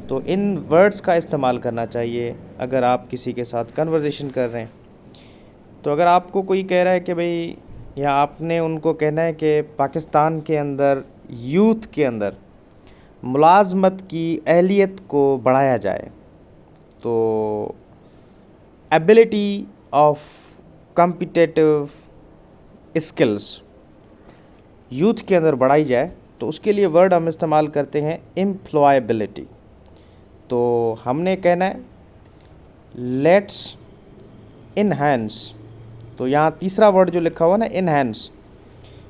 तो इन वर्ड्स का इस्तेमाल करना चाहिए अगर आप किसी के साथ कन्वर्सेशन कर रहे हैं। तो अगर आपको कोई कह रहा है कि भाई, या आपने उनको कहना है कि पाकिस्तान के अंदर यूथ के अंदर मुलाजमत की अहलियत को बढ़ाया जाए, तो ability of competitive skills youth के अंदर बढ़ाई जाए, तो उसके लिए वर्ड हम इस्तेमाल करते हैं एम्प्लॉयबिलिटी। तो हमने कहना है लेट्स इनहेंस। तो यहाँ तीसरा वर्ड जो लिखा हुआ ना, इनहेंस,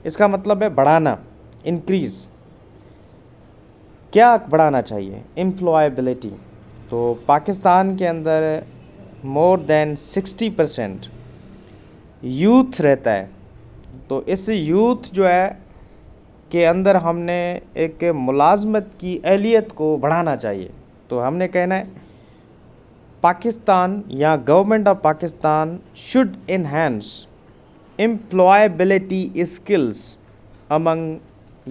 इसका मतलब है बढ़ाना, इंक्रीज़। क्या बढ़ाना चाहिए? एम्प्लॉयबिलिटी। तो पाकिस्तान के अंदर मोर देन 60% यूथ रहता है। तो इस यूथ जो है के अंदर हमने एक मुलाजमत की अहलियत को बढ़ाना चाहिए। तो हमने कहना है पाकिस्तान या government of Pakistan should enhance employability skills among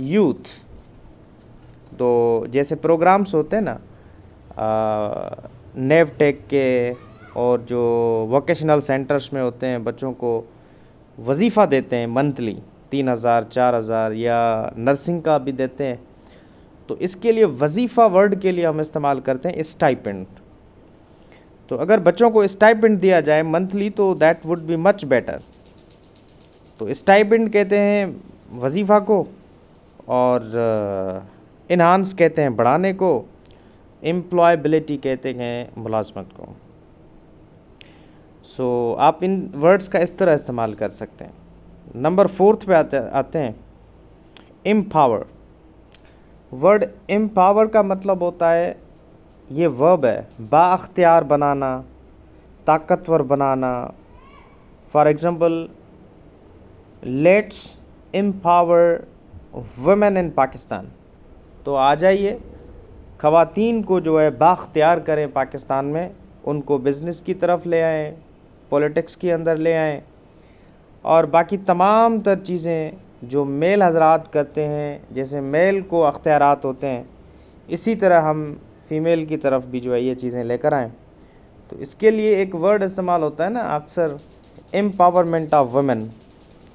youth. तो जैसे प्रोग्राम्स होते हैं ना नेवटेक के, और जो वोकेशनल सेंटर्स में होते हैं, बच्चों को वजीफ़ा देते हैं मंथली 3,000 4,000, या नर्सिंग का भी देते हैं। तो इसके लिए वजीफ़ा वर्ड के लिए हम इस्तेमाल करते हैं स्टाइपेंड। तो अगर बच्चों को स्टाइपेंड दिया जाए मंथली तो that would be much better. तो स्टाइपेंड कहते हैं वजीफ़ा को, और इन्हांस कहते हैं बढ़ाने को, एम्प्लॉयबिलिटी कहते हैं मुलाजमत को। सो आप इन वर्ड्स का इस तरह इस्तेमाल कर सकते हैं। नंबर 4 पे आते हैं एम्पावर। वर्ड एम्पावर का मतलब होता है, ये वर्ब है, बाअख्तियार बनाना, ताकतवर बनाना। For example, let's empower women in Pakistan. तो आ जाइए, ख़वातीन को जो है बाख्तियार करें पाकिस्तान में, उनको बिज़नेस की तरफ ले आएँ, पॉलिटिक्स के अंदर ले आएँ, और बाकी तमाम तर चीज़ें जो मेल हजरात करते हैं, जैसे मेल को अख्तियारात होते हैं, इसी तरह हम फ़ीमेल की तरफ भी जो है ये चीज़ें लेकर आएँ। तो इसके लिए एक वर्ड इस्तेमाल होता है ना अक्सर, एम्पावरमेंट ऑफ वुमेन।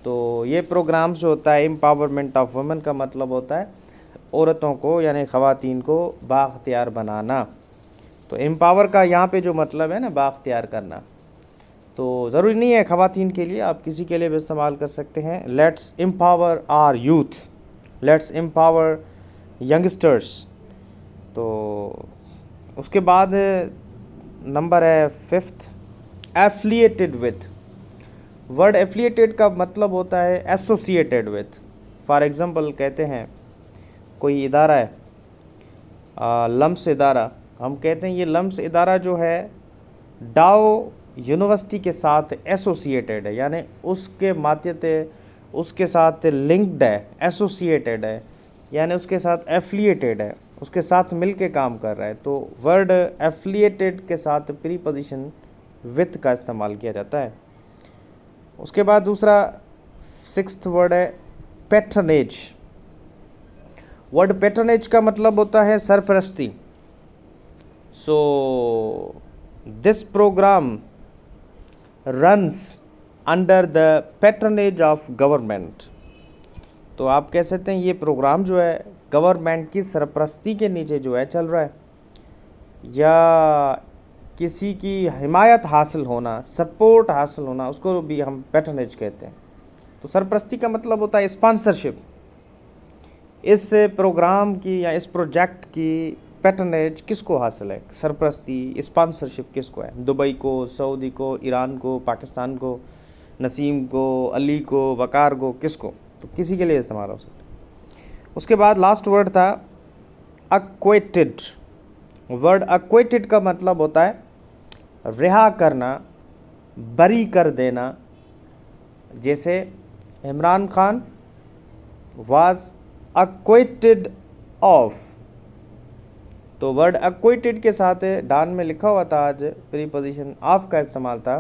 तो ये प्रोग्राम्स जो होता है एम्पावरमेंट ऑफ वुमेन का मतलब होता है औरतों को यानी ख़वातीन को बाख्तियार बनाना। तो एम्पावर का यहाँ पे जो मतलब है ना बाख्तियार करना, तो ज़रूरी नहीं है ख़वातीन के लिए, आप किसी के लिए भी इस्तेमाल कर सकते हैं। Let's empower our youth, let's empower youngsters. तो उसके बाद नंबर है 5th, affiliated with. Word affiliated का मतलब होता है एसोसिएटेड विथ। फॉर एग्ज़ाम्पल कहते हैं कोई इदारा है, लम्स इदारा, हम कहते हैं ये लम्स इदारा जो है डाओ यूनिवर्सिटी के साथ एसोसिएटेड है, यानी उसके माध्यते उसके साथ लिंक्ड है, एसोसिएटेड है, यानी उसके साथ एफिलिएटेड है, उसके साथ मिल के काम कर रहा है। तो वर्ड एफिलिएटेड के साथ प्रीपोजिशन विथ का इस्तेमाल किया जाता है। उसके बाद दूसरा 6th वर्ड है पैट्रनेज। वर्ड पैट्रनेज का मतलब होता है सरपरस्ती। So this programme runs under the patronage of government. तो आप कह सकते हैं ये प्रोग्राम जो है गवर्नमेंट की सरपरस्ती के नीचे जो है चल रहा है, या किसी की हिमायत हासिल होना, सपोर्ट हासिल होना, उसको भी हम पैट्रनेज कहते हैं। तो सरपरस्ती का मतलब होता है स्पॉन्सरशिप। इस प्रोग्राम की या इस प्रोजेक्ट की पैट्रनेज किसको हासिल है? सरपरस्ती, स्पॉन्सरशिप किसको है? दुबई को, सऊदी को, ईरान को, पाकिस्तान को, नसीम को, अली को, वकार को, किसको? तो किसी के लिए इस्तेमाल हो सकता है। उसके बाद लास्ट वर्ड था अक्वेटेड। वर्ड अक्वेटेड का मतलब होता है रिहा करना, बरी कर देना। जैसे Imran Khan was acquitted of. तो वर्ड अक्वेटेड के साथ डान में लिखा हुआ था, आज प्रीपोजिशन ऑफ का इस्तेमाल था।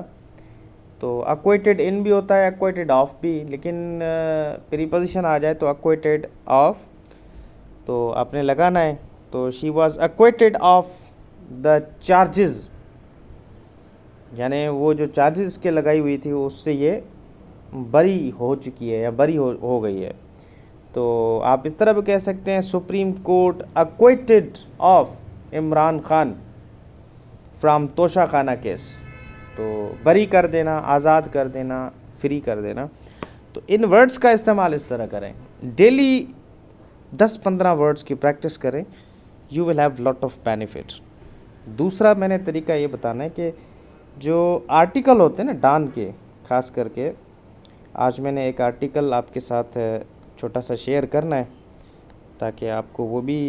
तो अक्वेटेड इन भी होता है, अक्वेटेड ऑफ भी, लेकिन प्रीपोजिशन आ जाए तो अक्वेटेड ऑफ तो आपने लगाना है। तो she was acquitted of the charges, यानी वो जो चार्जेस इसके लगाई हुई थी उससे ये बरी हो चुकी है या बरी हो गई है। तो आप इस तरह भी कह सकते हैं supreme court acquitted of Imran Khan from Toshakhana case. तो बरी कर देना, आज़ाद कर देना, फ्री कर देना। तो इन वर्ड्स का इस्तेमाल इस तरह करें, डेली 10-15 वर्ड्स की प्रैक्टिस करें, you will have lot of benefit. दूसरा मैंने तरीका ये बताना है कि जो आर्टिकल होते हैं ना डान के, खास करके आज मैंने एक आर्टिकल आपके साथ छोटा सा शेयर करना है ताकि आपको वो भी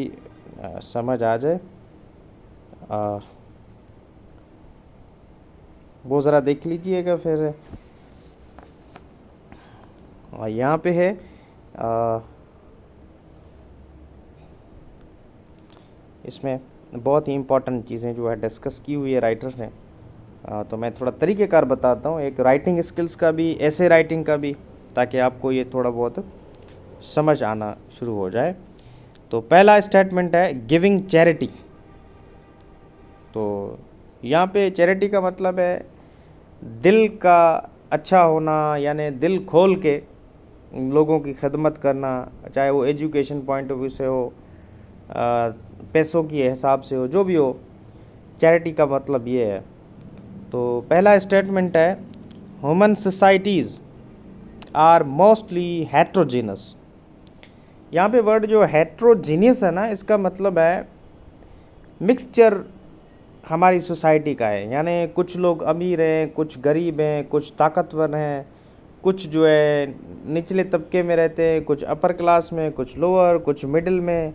समझ आ जाए। वो ज़रा देख लीजिएगा। फिर यहाँ पे है इसमें बहुत ही इम्पोर्टेंट चीज़ें जो है डिस्कस की हुई है राइटर ने। तो मैं थोड़ा तरीक़ेकार बताता हूँ, एक राइटिंग स्किल्स का भी, ऐसे राइटिंग का भी, ताकि आपको ये थोड़ा बहुत समझ आना शुरू हो जाए। तो पहला स्टेटमेंट है गिविंग चैरिटी। तो यहाँ पे चैरिटी का मतलब है दिल का अच्छा होना, यानी दिल खोल के लोगों की खिदमत करना, चाहे वो एजुकेशन पॉइंट ऑफ व्यू से हो, पैसों के हिसाब से हो, जो भी हो, चैरिटी का मतलब ये है। तो पहला स्टेटमेंट है human societies are mostly heterogeneous. यहाँ पे वर्ड जो हेट्रोजीनियस है ना, इसका मतलब है मिक्सचर हमारी सोसाइटी का है, यानी कुछ लोग अमीर हैं, कुछ गरीब हैं, कुछ ताकतवर हैं, कुछ जो है निचले तबके में रहते हैं, कुछ अपर क्लास में, कुछ लोअर, कुछ मिडिल में,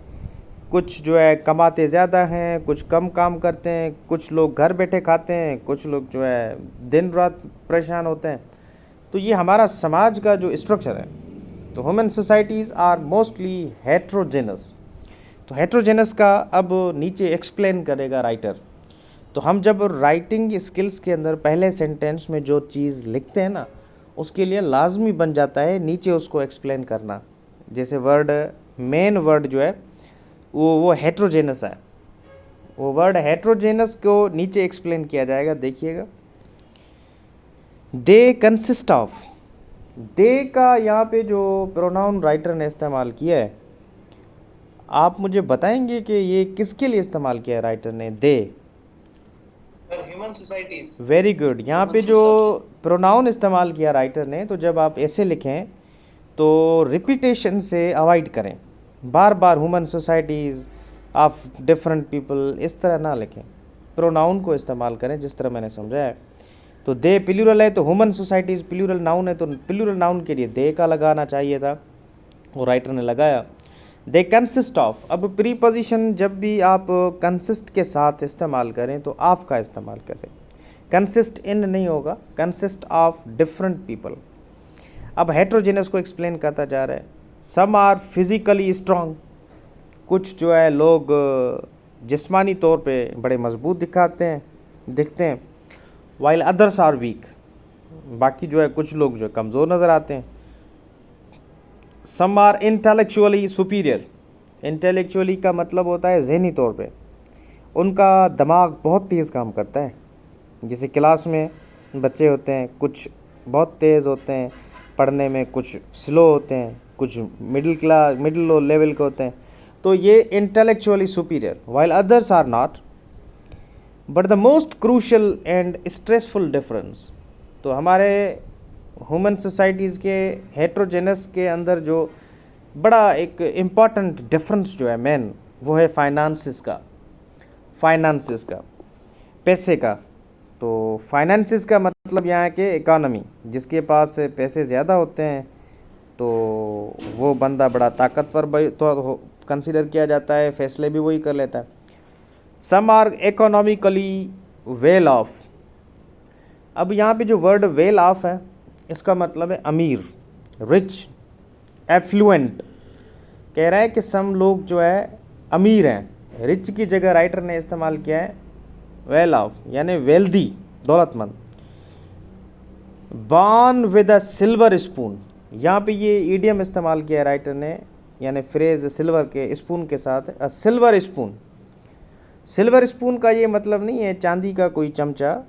कुछ जो है कमाते ज़्यादा हैं, कुछ कम काम करते हैं, कुछ लोग घर बैठे खाते हैं, कुछ लोग जो है दिन रात परेशान होते हैं। तो ये हमारा समाज का जो स्ट्रक्चर है। तो human societies are mostly heterogeneous. तो हेट्रोजेनस का अब नीचे एक्सप्लेन करेगा राइटर। तो हम जब राइटिंग स्किल्स के अंदर पहले सेंटेंस में जो चीज़ लिखते हैं ना, उसके लिए लाजमी बन जाता है नीचे उसको एक्सप्लेन करना। जैसे वर्ड, मेन वर्ड जो है वो हेट्रोजेनस है, वो वर्ड हेट्रोजेनस को नीचे एक्सप्लेन किया जाएगा। देखिएगा, दे कंसिस्ट ऑफ, दे का यहाँ पे जो प्रोनाउन राइटर ने इस्तेमाल किया है, आप मुझे बताएंगे कि ये किसके लिए इस्तेमाल किया है राइटर ने, they? Human societies. Very good. यहाँ पे जो प्रोनाउन इस्तेमाल किया राइटर ने, तो जब आप ऐसे लिखें तो रिपीटेशन से अवॉइड करें, बार बार human societies of different people इस तरह ना लिखें, प्रोनाउन को इस्तेमाल करें जिस तरह मैंने समझाया है। तो दे प्लूरल है, तो ह्यूमन सोसाइटीज़ प्लूरल नाउन है, तो प्लूरल नाउन के लिए दे का लगाना चाहिए था, वो राइटर ने लगाया। दे कंसिस्ट ऑफ, अब प्रीपोजिशन जब भी आप कंसिस्ट के साथ इस्तेमाल करें तो ऑफ का इस्तेमाल कैसे, कंसिस्ट इन नहीं होगा, कंसिस्ट ऑफ डिफरेंट पीपल। अब हेट्रोजेनस को एक्सप्लेन करता जा रहा है। सम आर फिजिकली स्ट्रांग, कुछ जो है लोग जिस्मानी तौर पे बड़े मजबूत दिखते हैं, वाइल अदर्स आर वीक, बाकी जो है कुछ लोग जो कमज़ोर नज़र आते हैं। Some are intellectually superior, intellectually का मतलब होता है जहनी तौर पे, उनका दिमाग बहुत तेज़ काम करता है। जैसे क्लास में बच्चे होते हैं, कुछ बहुत तेज़ होते हैं पढ़ने में, कुछ स्लो होते हैं, कुछ मिडिल लो लेवल के होते हैं। तो ये intellectually superior, while others are not. But the most crucial and stressful difference, तो हमारे ह्यूमन सोसाइटीज़ के हेट्रोजेनस के अंदर जो बड़ा एक इम्पॉर्टेंट डिफरेंस जो है मेन, वो है फाइनेंसिस का, पैसे का। तो फाइनेंसिस का मतलब यहाँ के इकोनॉमी, जिसके पास पैसे ज़्यादा होते हैं तो वो बंदा बड़ा ताकतवर तो कंसिडर किया जाता है, फैसले भी वही कर लेता है। Some are economically well off, अब यहाँ पे जो वर्ड वेल ऑफ है, इसका मतलब है अमीर, रिच, एफ्लुएंट। कह रहा है कि सम लोग जो है अमीर हैं, रिच की जगह राइटर ने इस्तेमाल किया है वेल ऑफ, यानी वेल्दी, दौलतमंद। Born with a silver spoon, यहाँ पे ये ईडियम इस्तेमाल किया है राइटर ने, यानी फ्रेज सिल्वर के स्पून के साथ, अ सिल्वर स्पून सिल्वर स्पून का ये मतलब नहीं है चांदी का कोई चमचा,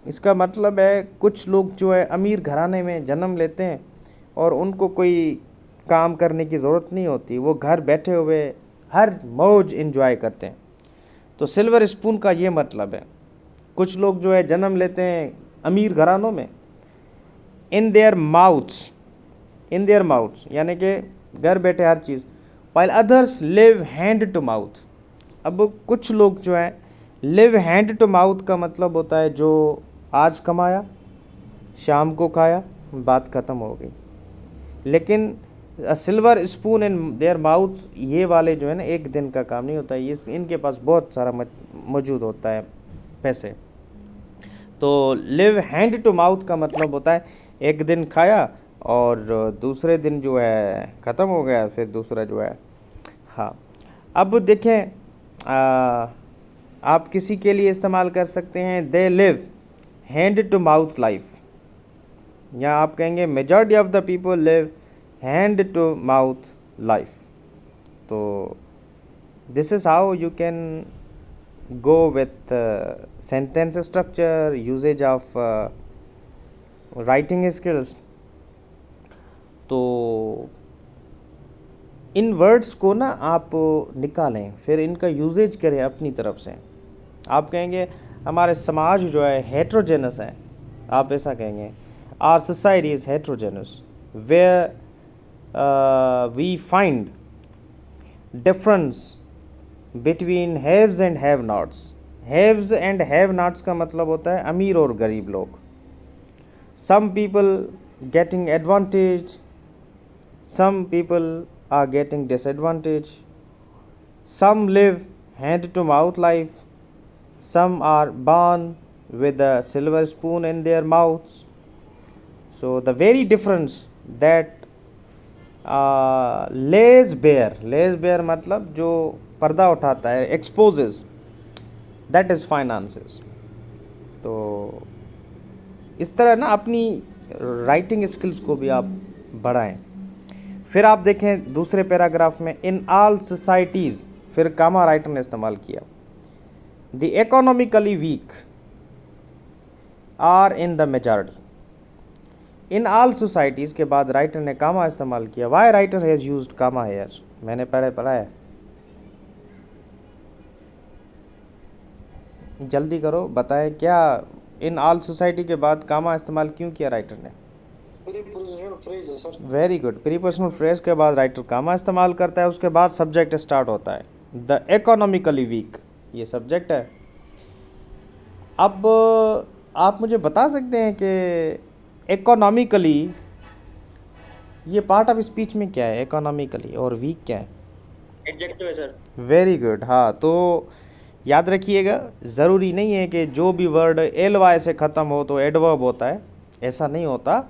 इसका मतलब है कुछ लोग जो है अमीर घराने में जन्म लेते हैं और उनको कोई काम करने की ज़रूरत नहीं होती, वो घर बैठे हुए हर मौज इन्जॉय करते हैं। तो सिल्वर स्पून का ये मतलब है कुछ लोग जो है जन्म लेते हैं अमीर घरानों में, इन देयर माउथ्स यानी कि घर बैठे हर चीज़, while others live hand to mouth. अब कुछ लोग जो है लिव हैंड टू माउथ का मतलब होता है जो आज कमाया शाम को खाया, बात ख़त्म हो गई। लेकिन silver spoon in their mouth ये वाले जो है ना एक दिन का काम नहीं होता, ये इनके पास बहुत सारा मौजूद होता है पैसे। तो लिव हैंड टू माउथ का मतलब होता है एक दिन खाया और दूसरे दिन जो है ख़त्म हो गया, फिर दूसरा जो है। हाँ, अब देखें आप किसी के लिए इस्तेमाल कर सकते हैं they live hand to mouth life, या आप कहेंगे majority of the people live hand to mouth life. तो this is how you can go with sentence structure, usage of writing skills। तो इन वर्ड्स को ना आप निकालें, फिर इनका यूजेज करें अपनी तरफ से। आप कहेंगे हमारे समाज जो है हेट्रोजेनस है, आप ऐसा कहेंगे are society is heterogeneous where we find difference between haves and have nots. Haves and have nots का मतलब होता है अमीर और गरीब लोग। Some people getting advantage, some people are getting disadvantage, some live hand to mouth life, some are born with a silver spoon in their mouths। So the very difference that lays bare मतलब जो पर्दा उठाता है, exposes, that is finances. तो इस तरह ना अपनी राइटिंग स्किल्स को भी आप बढ़ाएं। फिर आप देखें दूसरे पैराग्राफ में इन ऑल सोसाइटीज़, फिर कामा राइटर ने इस्तेमाल किया, the economically weak are in the majority. In all societies के बाद राइटर ने कामा इस्तेमाल किया। Why writer has used comma here, मैंने पहले पढ़ा है, जल्दी करो बताएं क्या इन ऑल सोसाइटी के बाद कामा इस्तेमाल क्यों किया राइटर ने? प्रीपोजिशनल फ्रेज है sir. Very good, prepositional phrase के बाद राइटर कामा इस्तेमाल करता है, उसके बाद सब्जेक्ट स्टार्ट होता है। द इकोनॉमिकली वीक, ये सब्जेक्ट है। अब आप मुझे बता सकते हैं कि इकोनॉमिकली ये पार्ट ऑफ स्पीच में क्या है, इकोनॉमिकली, और वीक क्या है? एडजेक्टिव है सर। Very good. हाँ, तो याद रखिएगा, ज़रूरी नहीं है कि जो भी वर्ड एल वाई से ख़त्म हो तो एडवर्ब होता है, ऐसा नहीं होता।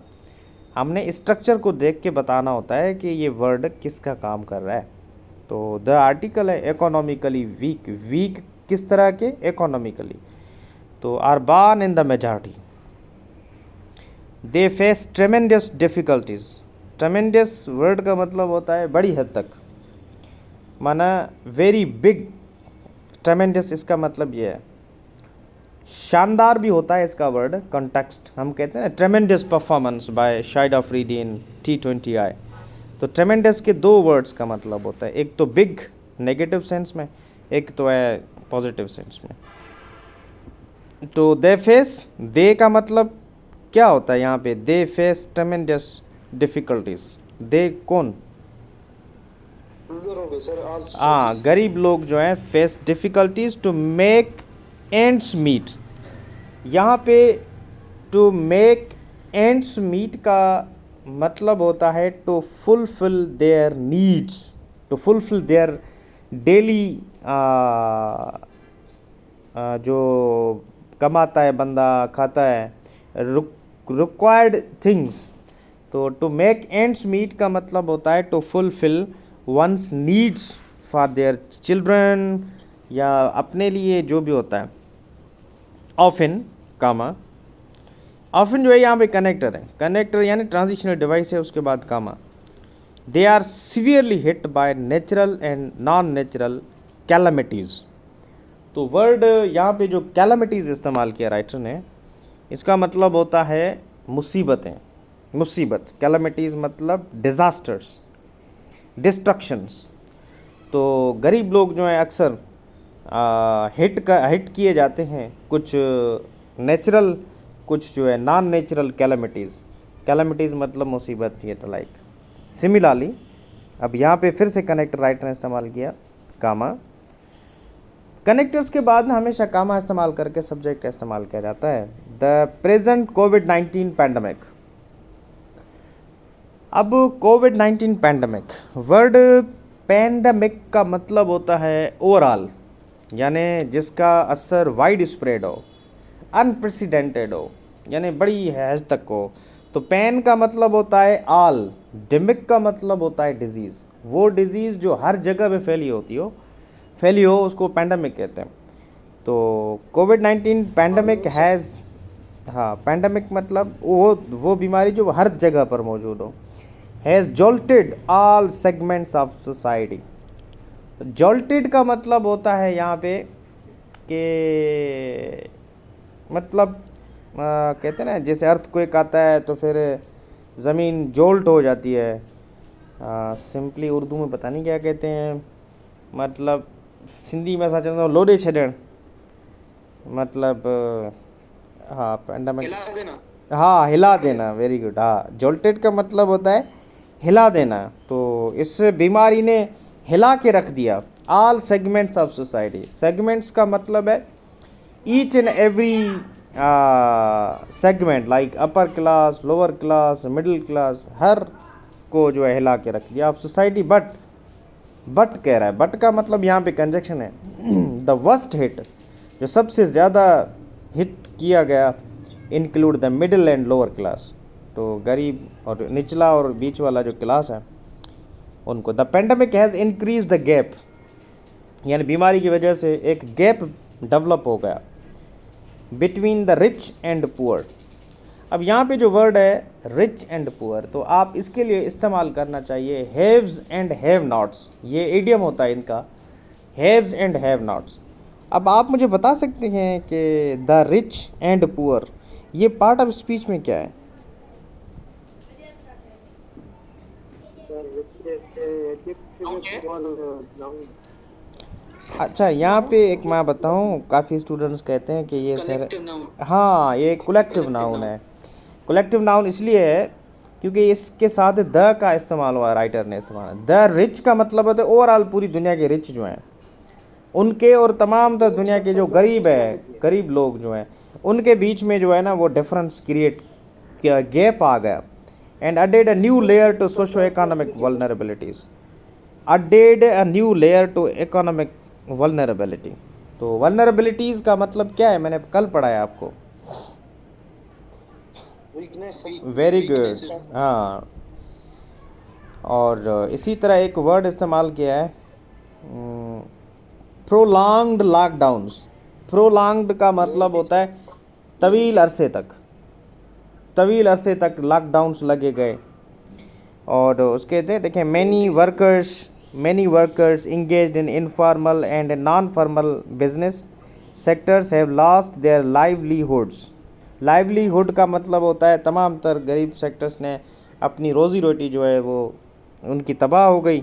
हमने स्ट्रक्चर को देख के बताना होता है कि ये वर्ड किसका काम कर रहा है। तो द आर्टिकल है इकोनॉमिकली वीक, वीक किस तरह के, इकोनॉमिकली। तो are born in the majority, they face tremendous difficulties. Tremendous word का मतलब होता है बड़ी हद तक, माना वेरी बिग। ट्रेमेंडस इसका मतलब ये है, शानदार भी होता है इसका वर्ड, कॉन्टेक्स्ट। हम कहते हैं ना ट्रेमेंडस performance by Shahid Afridi in T20I। तो ट्रेमेंडस के दो वर्ड्स का मतलब होता है, एक तो बिग नेगेटिव सेंस में, एक तो है पॉजिटिव सेंस में। तो दे फेस, दे का मतलब क्या होता है यहाँ पे, दे फेस ट्रेमेंडस डिफ़िकल्टीज। दे कौन? हाँ, गरीब लोग जो हैं face difficulties to make ends meet. यहाँ पे टू मेक एंड्स मीट का मतलब होता है to fulfil their needs, to fulfil their daily जो कमाता है बंदा, खाता है, रिक्वायर्ड थिंग्स। तो टू मेक एंड्स मीट का मतलब होता है to fulfil one's needs for their children, या अपने लिए जो भी होता है। ऑफन कामा, ऑफन जो है यहाँ पे कनेक्टर है, कनेक्टर यानी ट्रांजिशनल डिवाइस है, उसके बाद comma. They are severely hit by natural and non natural calamities. तो वर्ड यहाँ पे जो कैलमिटीज़ इस्तेमाल किया राइटर ने, इसका मतलब होता है मुसीबतें, मुसीबत। कैलमिटीज़ मतलब डिज़ास्टर्स, डिस्ट्रक्शंस। तो गरीब लोग जो हैं अक्सर हिट किए जाते हैं, कुछ नेचुरल, कुछ जो है नॉन नेचुरल कैलमिटीज़। कैलमिटीज़ मतलब मुसीबत, ये तो लाइक सिमिलरली अब यहाँ पे फिर से कनेक्टर राइटर ने इस्तेमाल किया कामा। कनेक्टर्स के बाद ना हमेशा कामा इस्तेमाल करके सब्जेक्ट का इस्तेमाल किया जाता है। The present covid pandemic. अब कोविड-19 पैंडमिक, वर्ड पैंडमिक का मतलब होता है ओवरऑल, यानी जिसका असर वाइड स्प्रेड हो, अनप्रेसिडेंटेड हो, यानी बड़ी हैज तक हो। तो पैन का मतलब होता है आल, डेमिक का मतलब होता है डिजीज़। वो डिजीज़ जो हर जगह पे फैली हो उसको पैंडमिक कहते हैं। तो कोविड-19 पैंडमिक हैज़, हाँ पैंडमिक मतलब वो बीमारी जो हर जगह पर मौजूद हो, has jolted all segments of society. Jolted का मतलब होता है यहाँ पे कि मतलब कहते हैं ना, जैसे अर्थक्वेक आता है तो फिर ज़मीन जोल्ट हो जाती है। सिंपली उर्दू में पता नहीं क्या कहते हैं, मतलब सिंधी में ऐसा चलता है लोडे छेड़ण, मतलब हाँ पैंडमिक, हिला देना। हाँ हिला देना, वेरी गुड। हाँ जॉल्टेड का मतलब होता है हिला देना। तो इस बीमारी ने हिला के रख दिया all segments of society. Segments का मतलब है each and every segment, like upper class, lower class, middle class, हर को जो है हिला के रख दिया ऑफ सोसाइटी। बट कह रहा है, बट का मतलब यहाँ पे कंजक्शन है। द वर्स्ट हिट, जो सबसे ज़्यादा हिट किया गया, include the middle and lower class. तो गरीब और निचला और बीच वाला जो क्लास है उनको। The pandemic has increase the gap, यानी बीमारी की वजह से एक गैप डेवलप हो गया between the rich and poor. अब यहाँ पे जो वर्ड है रिच एंड पुअर, तो आप इसके लिए इस्तेमाल करना चाहिए हैव्स एंड हैव नॉट्स। ये इडियम होता है इनका, हैव्स एंड हैव नॉट्स। अब आप मुझे बता सकते हैं कि द रिच एंड पुअर ये पार्ट ऑफ स्पीच में क्या है? अच्छा यहाँ पे एक मैं बताऊँ, काफ़ी स्टूडेंट्स कहते हैं कि ये सर, कलेक्टिव नाउन। हाँ ये कलेक्टिव नाउन है। कलेक्टिव नाउन इसलिए है क्योंकि इसके साथ द का इस्तेमाल हुआ, राइटर ने इस्तेमाल। द रिच का मतलब होता है ओवरऑल पूरी दुनिया के रिच जो हैं उनके, और तमाम तर दुनिया के जो गरीब है, गरीब लोग जो हैं उनके बीच में जो है ना वो डिफरेंस क्रिएट किया, गैप आ गया। And added a new layer to socio economic vulnerabilities. Added a new layer to economic vulnerability. तो वल्नरेबिलिटीज़ का मतलब क्या है, मैंने कल पढ़ा है आपको। वीकनेस। वेरी गुड, हाँ। और इसी तरह एक वर्ड इस्तेमाल किया है प्रोलॉन्ग्ड लॉकडाउन्स। प्रोलॉन्ग्ड का मतलब होता है तवील अरसे तक लॉकडाउन्स लगे गए। और उसके देखें many workers engaged in informal and non-formal business sectors have lost their livelihoods। Livelihood का मतलब होता है तमाम तर गरीब सेक्टर्स ने अपनी रोज़ी रोटी जो है वो उनकी तबाह हो गई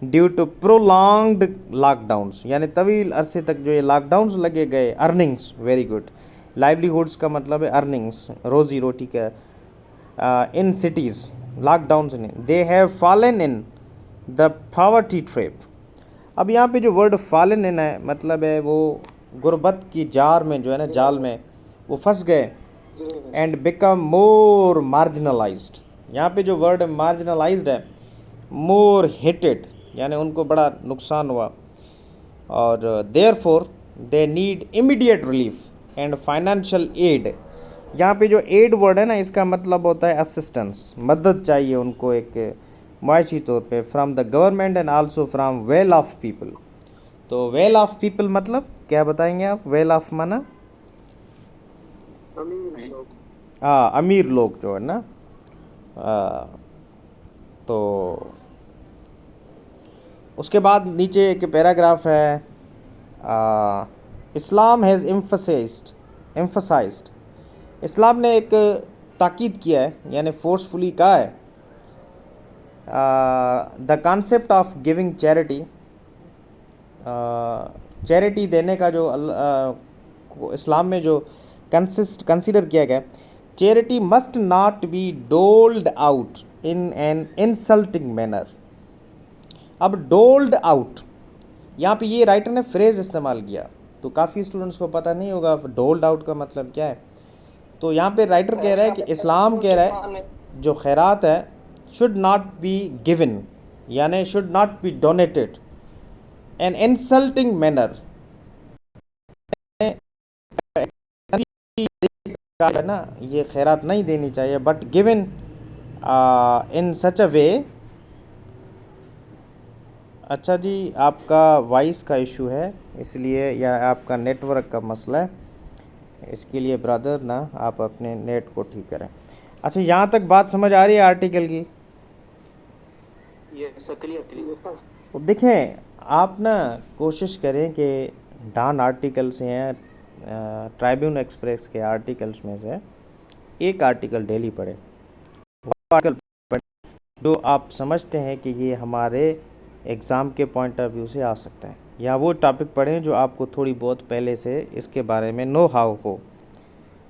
ड्यू टू प्रोलॉन्ग्ड लॉकडाउन्स, यानी तवील अरसे तक जो ये लॉकडाउन्स लगे गए। Earnings, very good. लाइवलीहुड्स का मतलब है अर्निंग्स, रोज़ी रोटी का। इन सिटीज़ लॉकडाउन्स ने, they have fallen in the poverty trap. अब यहाँ पे जो वर्ड फॉलन इन है मतलब है वो गुर्बत की जार में जो है ना, जाल में वो फंस गए। And become more marginalised. यहाँ पे जो वर्ड मार्जिनलाइज्ड है, मोर हिटेड, यानी उनको बड़ा नुकसान हुआ। और therefore they need immediate relief and financial aid. यहाँ पे जो एड वर्ड है ना, इसका मतलब होता है असिस्टेंस, मदद चाहिए उनको एक मुआशी तौर पे, from the government and also from well of people. तो वेल ऑफ पीपल मतलब क्या बताएंगे आप? वेल ऑफ माना हाँ अमीर लोग जो है ना। तो उसके बाद नीचे एक पैराग्राफ है, इस्लाम हैज़ एम्फसाइज्ड, इस्लाम ने एक ताकीद किया है, यानी फोर्सफुली कहा है, the concept of giving charity, charity देने का जो इस्लाम में जो कंसिडर किया गया, charity must not be doled out in an insulting manner. अब डोल्ड आउट, यहाँ पे ये राइटर ने फ्रेज़ इस्तेमाल किया, तो काफ़ी स्टूडेंट्स को पता नहीं होगा डोल्ड आउट का मतलब क्या है। तो यहाँ पे राइटर कह रहा है कि इस्लाम कह रहा है जो खैरात है शुड नॉट बी गिवन, यानी should not be donated in insulting manner, है ना, ये खैरात नहीं देनी चाहिए, बट गिवन इन सच अ वे। अच्छा जी, आपका वॉइस का इशू है, इसलिए या आपका नेटवर्क का मसला है, इसके लिए ब्रदर ना आप अपने नेट को ठीक करें। अच्छा, यहाँ तक बात समझ आ रही है आर्टिकल की? ये सर क्लियर। तो देखें, आप ना कोशिश करें कि डान आर्टिकल से हैं, ट्राइब्यून एक्सप्रेस के आर्टिकल्स में से एक आर्टिकल डेली पढ़ें, वो आर्टिकल पढ़ें जो आप समझते हैं कि ये हमारे एग्ज़ाम के पॉइंट ऑफ व्यू से आ सकता है, या वो टॉपिक पढ़ें जो आपको थोड़ी बहुत पहले से इसके बारे में नो हाउ हो।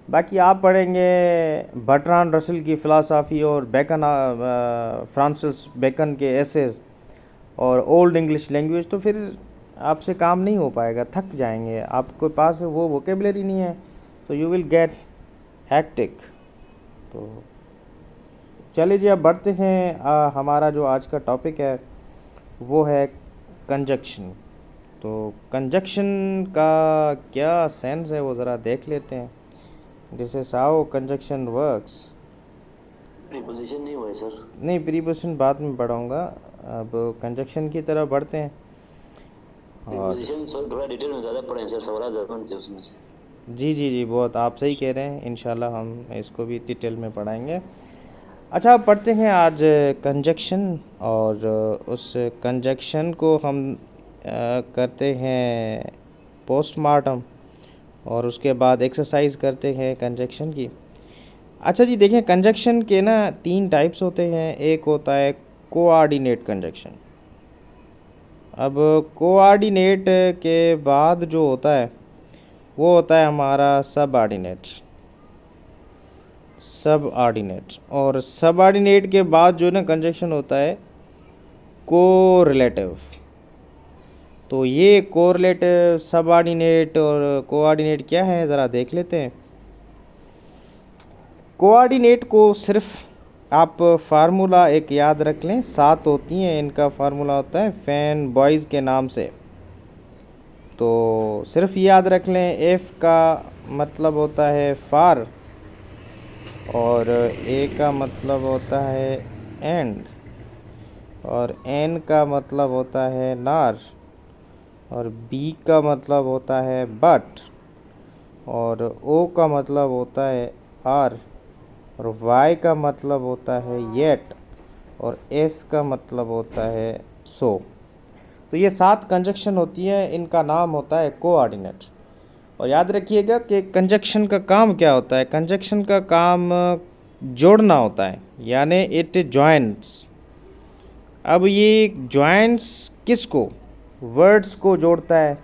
बाकी आप पढ़ेंगे बर्ट्रांड रसल की फ़िलासफ़ी और बेकन, फ्रांसिस बेकन के एसेस और ओल्ड इंग्लिश लैंग्वेज, तो फिर आपसे काम नहीं हो पाएगा, थक जाएंगे, आपके पास वो वोकेबलरी नहीं है, so you will get hectic. तो चलिए जी, अब बढ़ते हैं, हमारा जो आज का टॉपिक है वो है कंजक्शन। तो कंजक्शन का क्या सेंस है वो ज़रा देख लेते हैं। This is how conjunction works. Preposition नहीं हुआ है सर। नहीं, प्रीपोजिशन बाद में पढ़ाऊँगा, अब कंजक्शन की तरफ बढ़ते हैं। और प्रीपोजिशन सर थोड़ा डिटेल में ज़्यादा पढ़े सर, सवाल ज़्यादा बनते हैं उसमें से। जी जी जी, बहुत आप सही कह रहे हैं, इंशाल्लाह हम इसको भी डिटेल में पढ़ाएंगे। अच्छा, अब पढ़ते हैं आज कंजक्शन, और उस कंजक्शन को हम करते हैं पोस्टमार्टम, और उसके बाद एक्सरसाइज करते हैं कंजक्शन की। अच्छा जी, देखें, कंजक्शन के ना 3 टाइप्स होते हैं। एक होता है कोऑर्डिनेट कंजक्शन। अब कोऑर्डिनेट के बाद जो होता है वो होता है हमारा सब ऑर्डिनेट, और सब ऑर्डिनेट के बाद जो ना कंजक्शन होता है कोरिलेटिव। तो ये कोरिलेटिव, सब ऑर्डिनेट और कोऑर्डिनेट क्या है ज़रा देख लेते हैं। कोऑर्डिनेट को सिर्फ आप फार्मूला एक याद रख लें, 7 होती हैं, इनका फार्मूला होता है फैन बॉयज़ के नाम से। तो सिर्फ याद रख लें, एफ का मतलब होता है फार, और ए का मतलब होता है एंड, और एन का मतलब होता है नार, और बी का मतलब होता है बट, और ओ का मतलब होता है आर, और वाई का मतलब होता है येट, और एस का मतलब होता है सो। तो ये 7 कंजक्शन होती है, इनका नाम होता है कोऑर्डिनेट। और याद रखिएगा कि कंजक्शन का काम क्या होता है। कंजक्शन का काम जोड़ना होता है, यानी इट जॉइंट्स। अब ये जॉइंट्स किसको? वर्ड्स को जोड़ता है,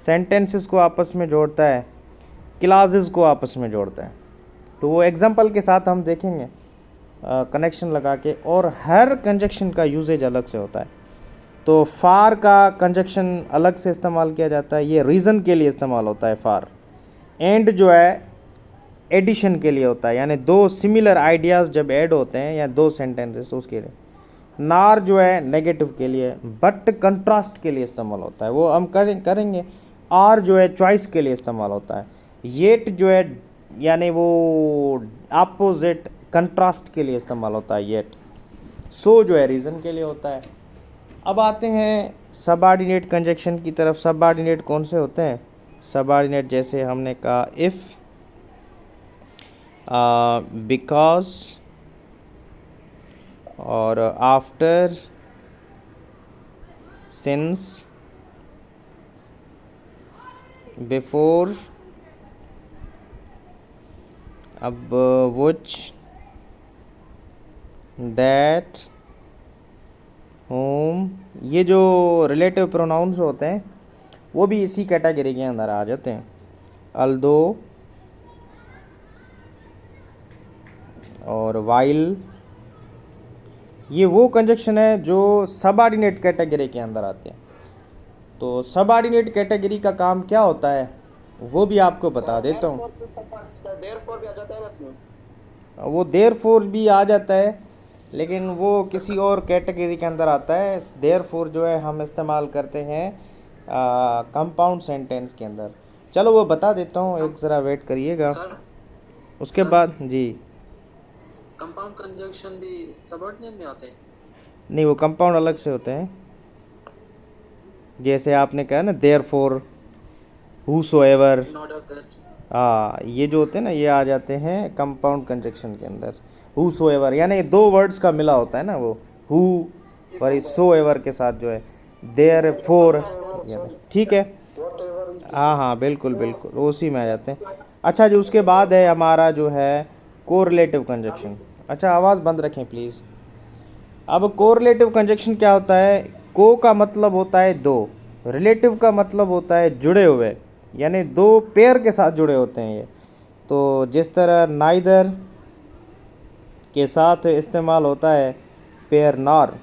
सेंटेंसेस को आपस में जोड़ता है, क्लासेस को आपस में जोड़ता है। तो वो एग्जांपल के साथ हम देखेंगे कनेक्शन लगा के, और हर कंजक्शन का यूजेज अलग से होता है। तो फार का कंजक्शन अलग से इस्तेमाल किया जाता है, ये रीज़न के लिए इस्तेमाल होता है फार। एंड जो है एडिशन के लिए होता है, यानी 2 सिमिलर आइडियाज़ जब ऐड होते हैं या 2 सेंटेंसेस, तो उसके लिए। नार जो है नेगेटिव के लिए, बट कंट्रास्ट के लिए इस्तेमाल होता है, वो हम करेंगे। आर जो है चॉइस के लिए इस्तेमाल होता है। येट जो है यानी वो अपोजिट कंट्रास्ट के लिए इस्तेमाल होता है येट। सो जो है रीज़न के लिए होता है। अब आते हैं सबऑर्डिनेट कंजक्शन की तरफ। सबऑर्डिनेट कौन से होते हैं? सबऑर्डिनेट जैसे हमने कहा इफ़, बिकॉज, और आफ्टर, सिंस, बिफोर, अब which, दैट, whom, ये जो रिलेटिव प्रोनाउंस होते हैं वो भी इसी कैटेगरी के अंदर आ जाते हैं। अल्दो और वाइल, ये वो कंजक्शन है जो सबऑर्डिनेट कैटेगरी के अंदर आते हैं। तो सबऑर्डिनेट कैटेगरी का काम क्या होता है वो भी आपको बता देता हूँ। देयरफॉर भी आ जाता है ना इसमें। वो देयर फोर भी आ जाता है, लेकिन वो किसी और कैटेगरी के अंदर आता है। देयर फोर जो है हम इस्तेमाल करते हैं कंपाउंड सेंटेंस के अंदर। चलो वो बता देता हूँ, एक ज़रा वेट करिएगा। सर उसके सर बाद जी, कंपाउंड कंजंक्शन भी सबऑर्डिनेट में आते हैं। नहीं वो कंपाउंड अलग से होते हैं। जैसे आपने कहा ना therefore, whosoever, in order that ये जो होते हैं ना ये आ जाते हैं कंपाउंड कंजक्शन के अंदर। हूसोएवर यानी दो वर्ड्स का मिला होता है ना वो, हु और सो एवर के साथ जो है देयर फोर, ठीक है। हाँ हाँ बिल्कुल बिल्कुल, वो उसी में आ जाते हैं। अच्छा जी, उसके बाद है हमारा जो है कोरिलेटिव कंजक्शन। अच्छा आवाज़ बंद रखें प्लीज़। अब कोरिलेटिव कंजक्शन क्या होता है? को का मतलब होता है दो, रिलेटिव का मतलब होता है जुड़े हुए, यानी दो पेयर के साथ जुड़े होते हैं ये। तो जिस तरह नाइदर के साथ इस्तेमाल होता है पेयर नॉर,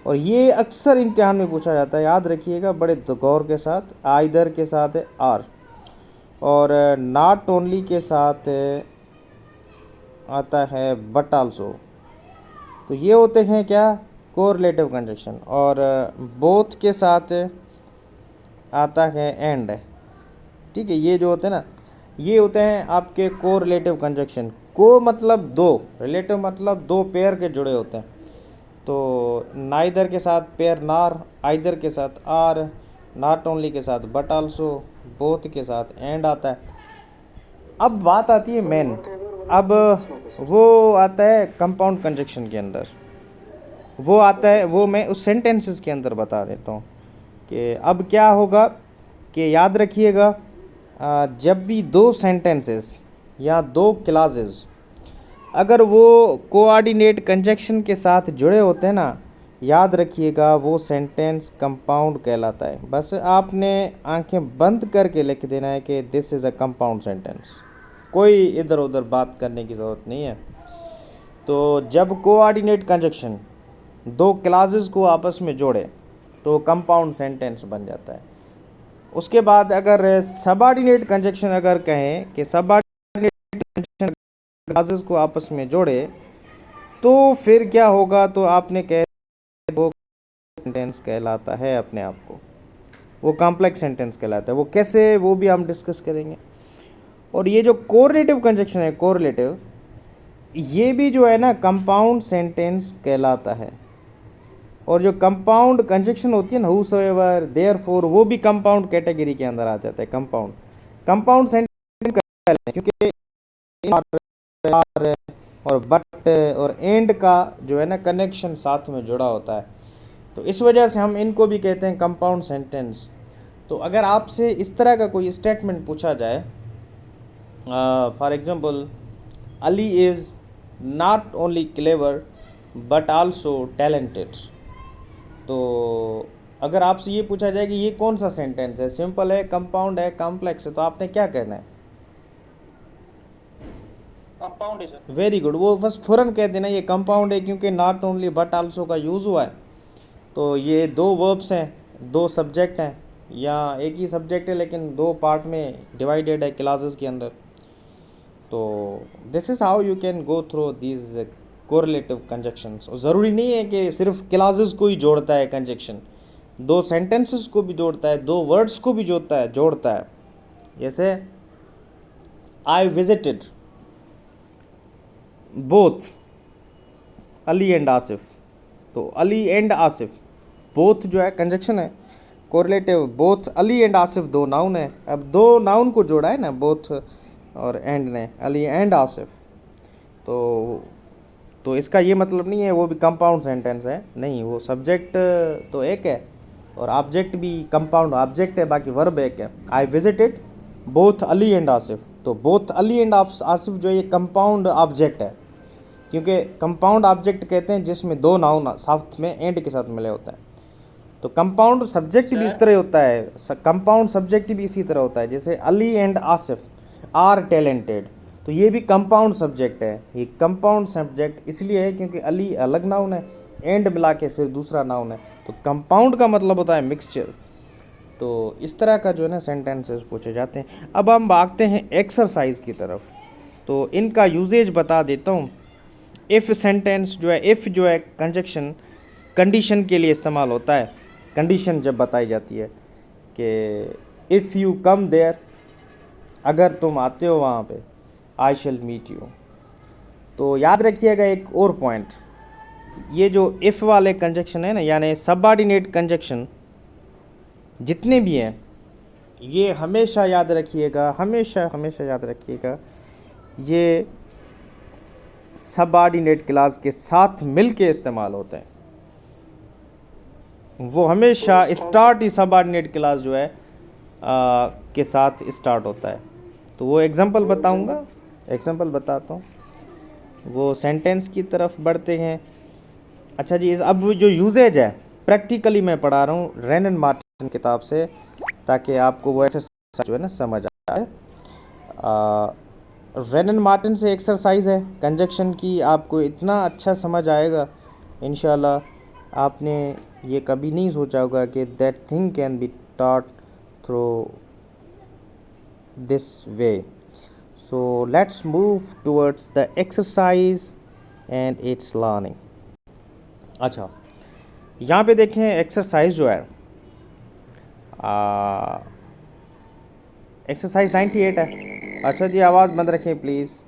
और ये अक्सर इम्तिहान में पूछा जाता है, याद रखिएगा बड़े गौर के साथ। आइदर के साथ है आर, और नॉट ओनली के साथ आता है बट आल्सो। तो ये होते हैं क्या? Correlative conjunction. और बोथ के साथ आता है एंड, ठीक है। ये जो होते हैं ना ये होते हैं आपके कोरिलेटिव कंजक्शन। को मतलब दो, रिलेटिव मतलब दो पेयर के जुड़े होते हैं। तो नाइदर के साथ पेयर नार, आइदर के साथ आर, नॉट ओनली के साथ बट आल्सो, बोथ के साथ एंड आता है। अब बात आती है मेन, अब वो आता है कंपाउंड कंजक्शन के अंदर। वो आता है, वो मैं उस सेंटेंसेस के अंदर बता देता हूँ कि अब क्या होगा। कि याद रखिएगा जब भी दो सेंटेंसेस या दो क्लासेस अगर वो कोऑर्डिनेट कंजक्शन के साथ जुड़े होते हैं ना, याद रखिएगा वो सेंटेंस कंपाउंड कहलाता है। बस आपने आंखें बंद करके लिख देना है कि this is a compound sentence, कोई इधर उधर बात करने की ज़रूरत नहीं है। तो जब कोऑर्डिनेट कंजक्शन दो क्लासेस को आपस में जोड़े तो कंपाउंड सेंटेंस बन जाता है। उसके बाद अगर सबऑर्डिनेट कंजक्शन अगर कहें कि सबऑर्डिनेट कंजक्शन क्लासेस को आपस में जोड़े तो फिर क्या होगा? तो आपने कह वो सेंटेंस कहलाता है अपने आप को, वो कॉम्प्लेक्स सेंटेंस कहलाता है। वो कैसे, वो भी हम डिस्कस करेंगे। और ये जो कोरिलेटिव कंजक्शन है, कोरिलेटिव, ये भी जो है ना कंपाउंड सेंटेंस कहलाता है। और जो कंपाउंड कंजक्शन होती है ना, हूसोएवर, देयरफॉर, वो भी कंपाउंड कैटेगरी के अंदर आ जाता है। कंपाउंड कंपाउंड सेंटेंस कहलाते हैं क्योंकि और बट और एंड का जो है ना कनेक्शन साथ में जुड़ा होता है। तो इस वजह से हम इनको भी कहते हैं कंपाउंड सेंटेंस। तो अगर आपसे इस तरह का कोई स्टेटमेंट पूछा जाए, for example, Ali is not only clever but also talented. तो अगर आपसे ये पूछा जाए कि ये कौन सा सेंटेंस है, सिंपल है, कंपाउंड है, कॉम्प्लेक्स है, तो आपने क्या कहना है? कंपाउंड है सर। वेरी गुड, वो बस फ़ौरन कह देना ये कंपाउंड है, क्योंकि नॉट ओनली बट आल्सो का यूज़ हुआ है। तो ये दो वर्ब्स हैं, दो सब्जेक्ट हैं, या एक ही सब्जेक्ट है लेकिन दो पार्ट में डिवाइडेड है क्लासेस के अंदर। तो this is how you can go through these correlative conjunctions. और ज़रूरी नहीं है कि सिर्फ क्लासेस को ही जोड़ता है कंजक्शन, दो सेंटेंसेस को भी जोड़ता है, दो वर्ड्स को भी जोड़ता है। जैसे I visited both Ali and Asif, तो अली एंड आसिफ, बोथ जो है कंजक्शन है, correlative. Both Ali and Asif दो नाउन है, अब दो नाउन को जोड़ा है ना बोथ और एंड ने, अली एंड आसिफ। तो इसका ये मतलब नहीं है वो भी कंपाउंड सेंटेंस है, नहीं, वो सब्जेक्ट तो एक है और ऑब्जेक्ट भी कंपाउंड ऑब्जेक्ट है, बाकी वर्ब एक है। I visited both Ali and Asif, तो बोथ अली एंड आसिफ जो है ये कंपाउंड ऑब्जेक्ट है, क्योंकि कंपाउंड ऑब्जेक्ट कहते हैं जिसमें दो नाउन साथ में एंड के साथ मिले होते हैं। तो कंपाउंड सब्जेक्ट भी इस तरह होता है, कंपाउंड सब्जेक्ट भी इसी तरह होता है, जैसे Ali and Asif are talented, तो ये भी कंपाउंड सब्जेक्ट है। ये कंपाउंड सब्जेक्ट इसलिए है क्योंकि अली अलग नाउन है, एंड मिला के फिर दूसरा नाउन है, तो कंपाउंड का मतलब होता है मिक्सचर। तो इस तरह का जो है ना सेंटेंसेस पूछे जाते हैं। अब हम भागते हैं एक्सरसाइज की तरफ, तो इनका यूजेज बता देता हूँ। इफ़ सेंटेंस जो है, इफ़ जो है कंजक्शन कंडीशन के लिए इस्तेमाल होता है। कंडीशन जब बताई जाती है कि इफ़ यू कम देयर, अगर तुम आते हो वहाँ पे, आई शैल मीट यू। तो याद रखिएगा एक और पॉइंट, ये जो इफ़ वाले कंजक्शन है ना, यानी सबऑर्डिनेट कंजक्शन जितने भी हैं, ये हमेशा याद रखिएगा, हमेशा हमेशा याद रखिएगा, ये सबऑर्डिनेट क्लास के साथ मिल के इस्तेमाल होते हैं। वो हमेशा स्टार्ट ही सबऑर्डिनेट क्लास जो है के साथ स्टार्ट होता है। तो वो एग्जांपल बताऊंगा, एग्जांपल बताता हूँ। वो सेंटेंस की तरफ बढ़ते हैं। अच्छा जी, अब जो यूजेज है प्रैक्टिकली मैं पढ़ा रहा हूँ रेनन मार्टिन किताब से, ताकि आपको वो एक्सरसाइज जो है ना समझ आए। रेनन मार्टिन से एक्सरसाइज है कंजक्शन की, आपको इतना अच्छा समझ आएगा इंशाल्लाह। आपने ये कभी नहीं सोचा होगा कि that thing can be taught through this way. So let's move towards the exercise and it's learning. अच्छा, यहाँ पे देखें एक्सरसाइज जो है, एक्सरसाइज 98 है। अच्छा जी, आवाज़ बंद रखें प्लीज़।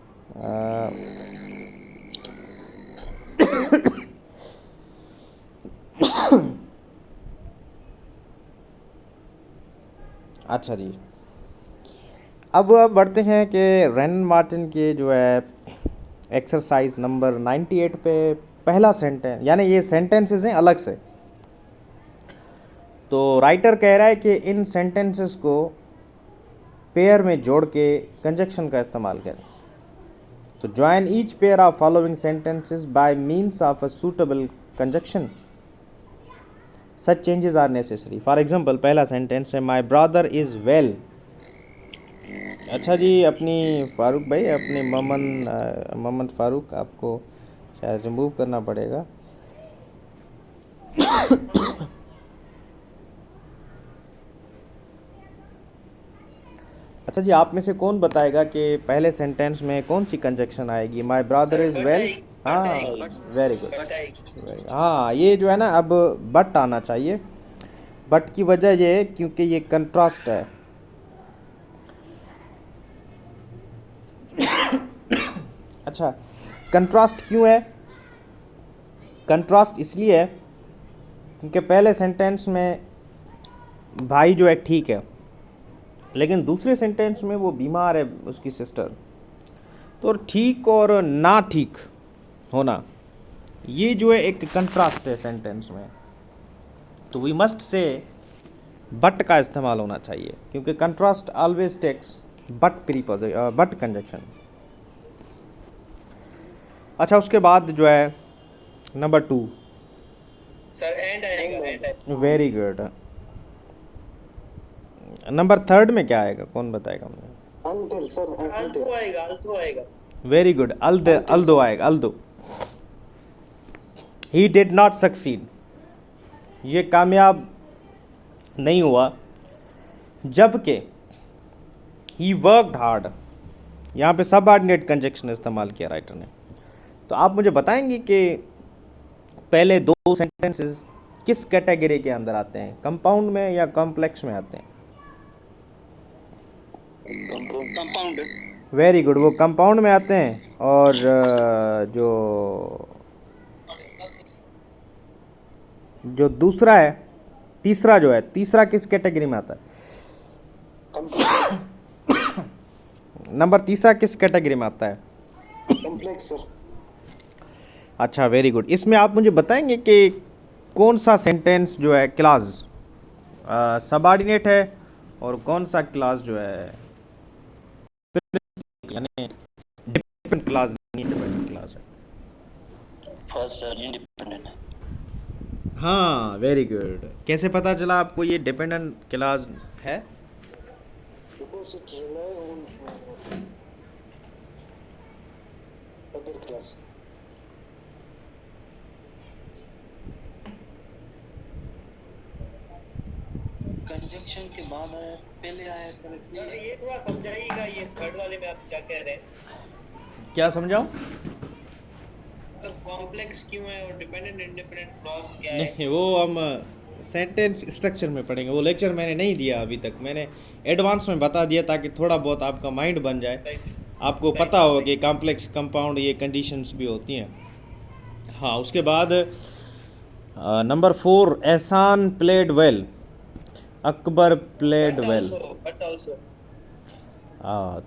अच्छा जी, अब बढ़ते हैं कि रेनन मार्टिन के जो है एक्सरसाइज नंबर 98 पे पहला सेंटेंस, यानी ये सेंटेंसेस हैं अलग से। तो राइटर कह रहा है कि इन सेंटेंसेस को पेयर में जोड़ के कंजक्शन का इस्तेमाल करें। तो join each pair of following sentences by means of a suitable conjunction, such changes are necessary. For example, पहला सेंटेंस है माई ब्रदर इज़ वेल। अच्छा जी, अपनी फारूक भाई, अपने मोहम्मद फारूक, आपको शायद रिमूव करना पड़ेगा। अच्छा जी, आप में से कौन बताएगा कि पहले सेंटेंस में कौन सी कंजक्शन आएगी? My brother is well. हाँ, वेरी गुड। हाँ, ये जो है ना, अब बट आना चाहिए। बट की वजह ये है क्योंकि ये कंट्रास्ट है। अच्छा, कंट्रास्ट क्यों है? कंट्रास्ट इसलिए है क्योंकि पहले सेंटेंस में भाई जो है ठीक है, लेकिन दूसरे सेंटेंस में वो बीमार है, उसकी सिस्टर। तो ठीक और ना ठीक होना, ये जो है एक कंट्रास्ट है सेंटेंस में। तो वी मस्ट से बट का इस्तेमाल होना चाहिए, क्योंकि contrast always takes but preposition, but conjunction. अच्छा, उसके बाद जो है नंबर 2 सर एंड आएगा। Very good. नंबर 3 में क्या आएगा, कौन बताएगा मुझे? अंटिल सर, अल्तो आएगा, अल्तो आएगा। वेरी गुड, अल्दो आएगा, although. He did not succeed, ये कामयाब नहीं हुआ, जबकि ही वर्कड हार्ड। यहाँ पे सबऑर्डिनेट कंजक्शन इस्तेमाल किया राइटर ने। तो आप मुझे बताएंगे कि पहले दो सेंटेंसेस किस कैटेगरी के अंदर आते हैं, कंपाउंड में या कॉम्प्लेक्स में आते हैं? कंपाउंड। वेरी गुड, वो कंपाउंड में आते हैं। और जो दूसरा है, तीसरा जो है, तीसरा किस कैटेगरी में आता है? नंबर तीसरा किस कैटेगरी में आता है? Complex sir. अच्छा, वेरी गुड। इसमें आप मुझे बताएंगे कि कौन सा सेंटेंस जो है क्लास सबऑर्डिनेट है, और कौन सा क्लास जो है यानी डिपेंडेंट क्लास नहीं, डिपेंडेंट क्लास है। फर्स्ट सर इंडिपेंडेंट है। हाँ, वेरी गुड। कैसे पता चला आपको ये डिपेंडेंट क्लास है? because it rely on other class. Conjunction के बाद आया पहले आया सर, इसलिए ये थोड़ा समझाइएगा, ये थर्ड वाले में आप क्या कह रहे हैं? क्या समझाऊं? तो कॉम्प्लेक्स क्यों है और डिपेंडेंट इंडिपेंडेंट क्लॉज क्या है? नहीं, वो हम सेंटेंस स्ट्रक्चर में पढ़ेंगे। वो लेक्चर मैंने नहीं दिया अभी तक, मैंने एडवांस में बता दिया ताकि थोड़ा बहुत आपका माइंड बन जाए, आपको पता हो कि कॉम्प्लेक्स कंपाउंड ये कंडीशंस भी होती हैं। हाँ, उसके बाद नंबर 4, एहसान played well, Akbar played well. But also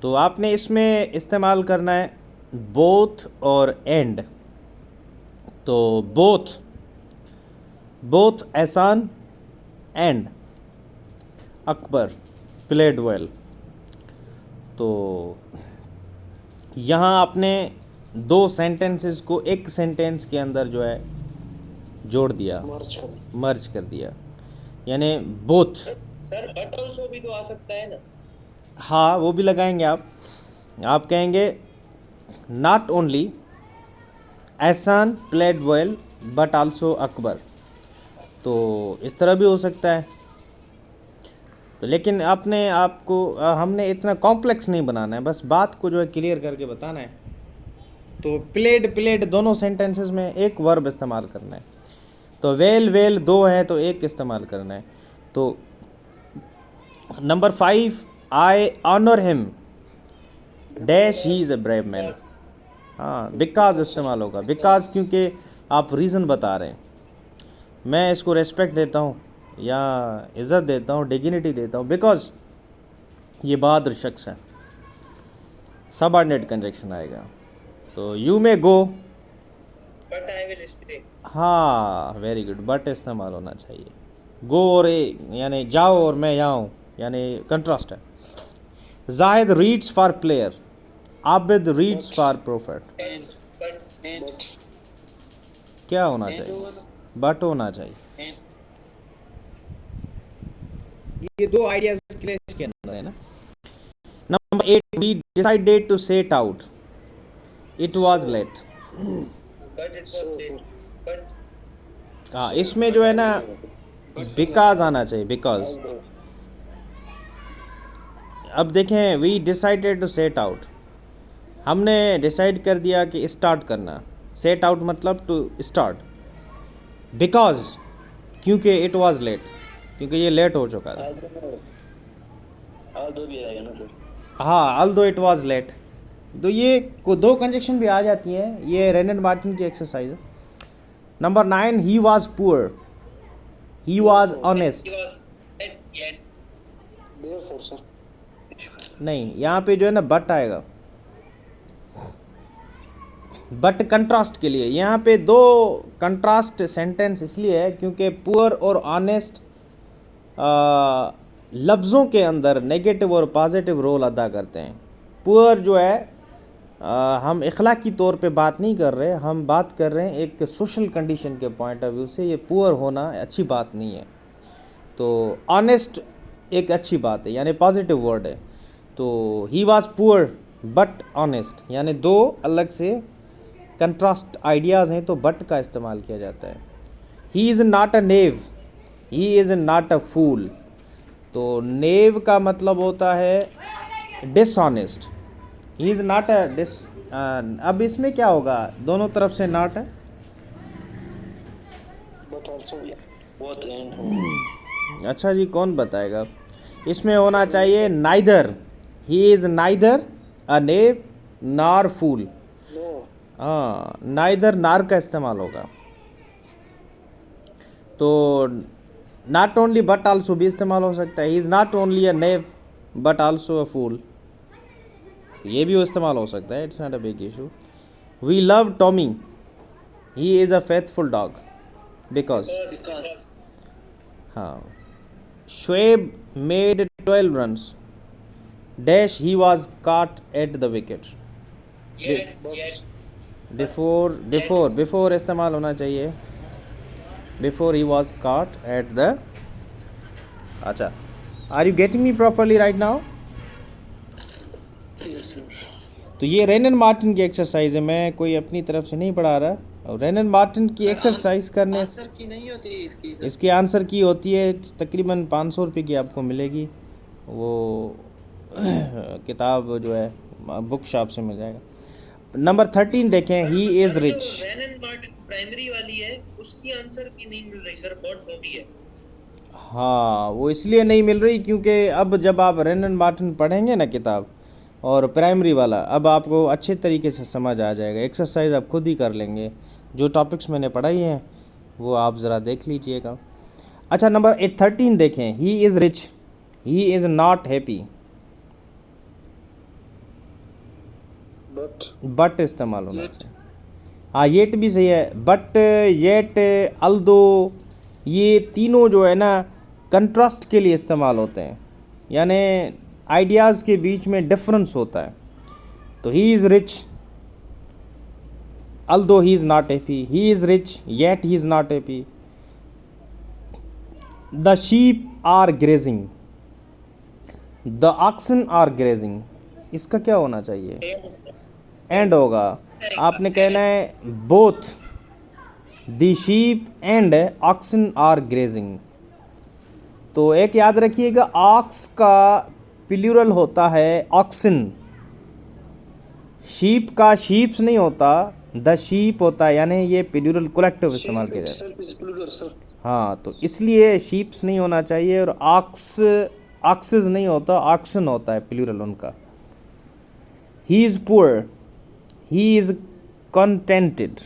तो आपने इसमें इस्तेमाल करना है बोथ और एंड। तो बोथ एहसान एंड अकबर प्लेड वेल। तो यहाँ आपने दो सेंटेंसेस को एक सेंटेंस के अंदर जो है जोड़ दिया, मर्ज कर दिया, यानी बोथ। सर बट आल्सो भी तो आ सकता है ना? हाँ, वो भी लगाएंगे आप कहेंगे नॉट ओनली एहसान played well but also Akbar. तो इस तरह भी हो सकता है। तो लेकिन आपने हमने इतना कॉम्प्लेक्स नहीं बनाना है, बस बात को जो है क्लियर करके बताना है। तो प्लेड दोनों सेंटेंसेस में एक वर्ब इस्तेमाल करना है। तो वेल दो हैं तो एक इस्तेमाल करना है। तो number 5, I honour him dash he is a brave man. हाँ, बिकॉज इस्तेमाल होगा, बिकॉज क्योंकि आप रीज़न बता रहे हैं। मैं इसको रेस्पेक्ट देता हूँ या इज़्ज़त देता हूँ, डिग्निटी देता हूँ, बिकॉज ये बहादुर शख्स है। सबऑर्डिनेट कंजक्शन आएगा। तो you may go, but I will stay. हाँ वेरी गुड, बट इस्तेमाल होना चाहिए। गो और यानी जाओ और मैं जाऊँ, यानी कंट्रास्ट है। Zahid reads for prayer, Abid reads for profit. But क्या होना चाहिए? बट होना चाहिए। ये दो आइडियाज क्लैश के अंदर है ना। Number 8, we decided to set out, it was late. But it was late. But हाँ, इसमें जो है ना बिकॉज आना चाहिए, बिकॉज। अब देखें, we decided to set out, हमने डिसाइड कर दिया कि स्टार्ट करना। सेट आउट मतलब टू स्टार्ट। बिकॉज क्योंकि इट वाज लेट, क्योंकि ये लेट हो चुका था। दो भी आएगा ना सर? हाँ, अल्दो इट वाज लेट। तो ये दो कंजक्शन भी आ जाती हैं, ये रेनन मार्टिन की एक्सरसाइज है। Number 9, he was poor, he was honest. He was yet. Therefore, sir. नहीं, यहाँ पे जो है ना बट आएगा, बट कंट्रास्ट के लिए। यहाँ पे दो कंट्रास्ट सेंटेंस इसलिए है क्योंकि पुअर और ऑनेस्ट लफ्ज़ों के अंदर नेगेटिव और पॉजिटिव रोल अदा करते हैं। पुअर जो है हम इखलाकी तौर पे बात नहीं कर रहे, हम बात कर रहे हैं एक सोशल कंडीशन के पॉइंट ऑफ व्यू से। ये पुअर होना अच्छी बात नहीं है। तो ऑनेस्ट एक अच्छी बात है, यानी पॉजिटिव वर्ड है। तो he was poor but honest, यानी दो अलग से कंट्रास्ट आइडियाज़ हैं, तो बट का इस्तेमाल किया जाता है। He is not a knave, he is not a fool. तो नेव का मतलब होता है dishonest, he is not a dis. अब इसमें क्या होगा, दोनों तरफ से नॉट है। But also, बोथ एंड अच्छा जी, कौन बताएगा? इसमें होना चाहिए neither, he is neither a knave nor fool. no. हाँ, नाइदर नार का इस्तेमाल होगा। तो नॉट ओनली बट आल्सो भी इस्तेमाल हो सकता है। He is not only a knave but also a fool, ये भी इस्तेमाल हो सकता है। It's not a big issue. We love Tommy, he is a faithful dog, because. Because हाँ, Shoaib made 12 runs. Dash he was caught at the wicket. Yet. Before इस्तेमाल होना चाहिए. Before he was caught at the. अच्छा. Are you getting me properly right now? Yes, sir. तो ये रेनन Martin की exercise है. मैं कोई अपनी तरफ से नहीं पढ़ा रहा. और रेनन मार्टिन की एक्सरसाइज करने आंसर की नहीं होती है इसकी। इसकी आंसर की होती है तकरीबन 500 रुपये की आपको मिलेगी. वो किताब जो है बुक शॉप से मिल जाएगा. नंबर 13 देखें. He is rich. Wren and Martin primary वाली है, उसकी आंसर की नहीं मिल रही सर, बहुत छोटी है। हाँ, वो इसलिए नहीं मिल रही क्योंकि अब जब आप रेनन मार्टिन पढ़ेंगे ना किताब और प्राइमरी वाला, अब आपको अच्छे तरीके से समझ आ जाएगा. एक्सरसाइज आप खुद ही कर लेंगे. जो टॉपिक्स मैंने पढ़ाई हैं वो आप ज़रा देख लीजिएगा. अच्छा, नंबर 13 देखें. He is rich. He is not happy. But इस्तेमाल होना चाहिए. हाँ, येट भी सही है. बट, येट, अल्दो, ये तीनों जो है ना कंट्रास्ट के लिए इस्तेमाल होते हैं. यानी आइडियाज़ के बीच में डिफरेंस होता है. तो ही is rich, although he is not happy. He is rich, yet he is not happy. The sheep are grazing. The oxen are grazing. इसका क्या होना चाहिए? एंड होगा. आपने कहना है both the sheep and oxen are grazing. तो एक याद रखिएगा, ox का प्लूरल होता है oxen. शीप का शीप्स नहीं होता, द शीप होता है. यानी ये प्लूरल कलेक्टिव इस्तेमाल किया जाता है. हाँ, तो इसलिए शीप्स नहीं होना चाहिए. और ऑक्सेस नहीं होता, ऑक्सन होता है प्लूरल उनका. ही is poor. He is contented.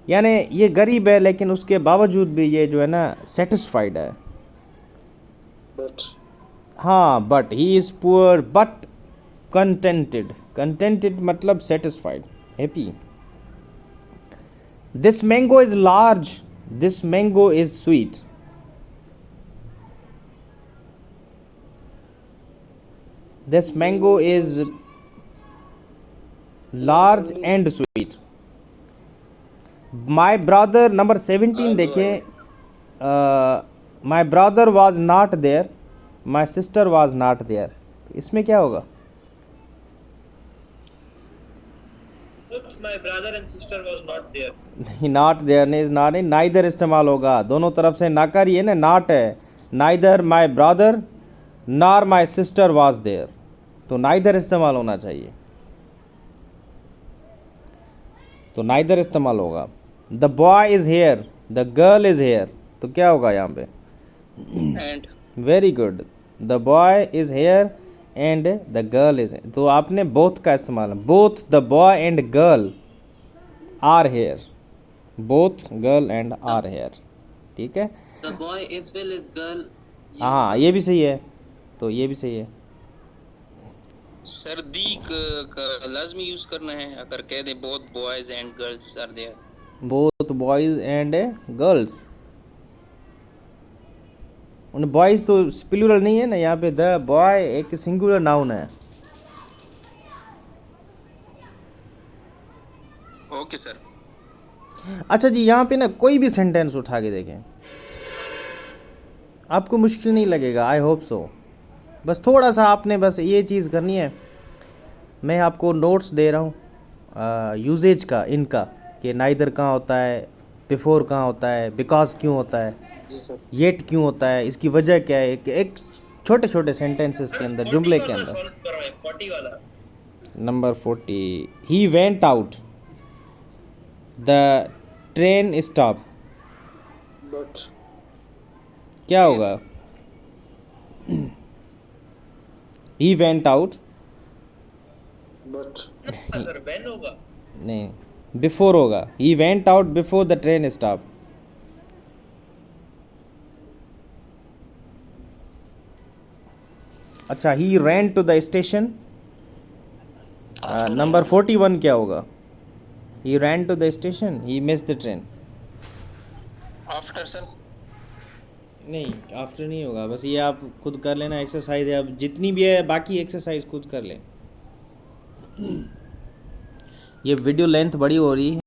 यानी ये गरीब है लेकिन उसके बावजूद भी ये जो है ना सेटिस्फाइड है. हाँ, but he is poor but contented. Contented मतलब satisfied, happy. This mango is large. This mango is sweet. This mango is large and sweet. My brother, number 17 देखें. My brother was not there. My sister was not there. तो इसमें क्या होगा? My brother and sister was not there. नहीं, not there नहीं, is not नहीं, neither इस्तेमाल होगा. दोनों तरफ से ना करिए ना, नॉट है. Neither my brother nor my sister was there. तो नाइदर इस्तेमाल होना चाहिए. तो नाइदर इस्तेमाल होगा. The boy is here. The girl is here. तो क्या होगा यहाँ पे? And very good. The boy is here and the girl is. तो आपने बोथ का इस्तेमाल. Both the boy and girl are here. Both girl and are here. ठीक है. the boy as well as girl. हाँ, ये भी सही है. तो ये भी सही है. सर दी का लाजमी यूज करना है. अगर कह दे both boys and girls are there. Both boys and girls. उन बॉयज़ तो प्लूरल नहीं है ना यहाँ पे. द बॉय एक सिंगुलर नाउन है. Okay sir. अच्छा जी, यहाँ पे ना कोई भी सेंटेंस उठा के देखें, आपको मुश्किल नहीं लगेगा. I hope so. बस थोड़ा सा आपने बस ये चीज़ करनी है. मैं आपको नोट्स दे रहा हूँ यूजेज का, इनका, कि नाइदर कहाँ होता है, बिफोर कहाँ होता है, बिकॉज क्यों होता है, येट क्यों होता है, इसकी वजह क्या है. एक छोटे छोटे सेंटेंसेस के अंदर, जुमले के अंदर. सॉल्व करो 40 वाला. Number 40. He went out. The train stop. But क्या होगा? He went out. Sir when होगा? नहीं, बिफोर होगा. He went out before the train stop. अच्छा, he ran to the station. Number 41 क्या होगा? He ran to the station. He missed the train. After sir. नहीं after नहीं होगा, बस ये आप खुद कर लेना एक्सरसाइज है, अब जितनी भी है बाकी एक्सरसाइज खुद कर लें। ये वीडियो लेंथ बड़ी हो रही है।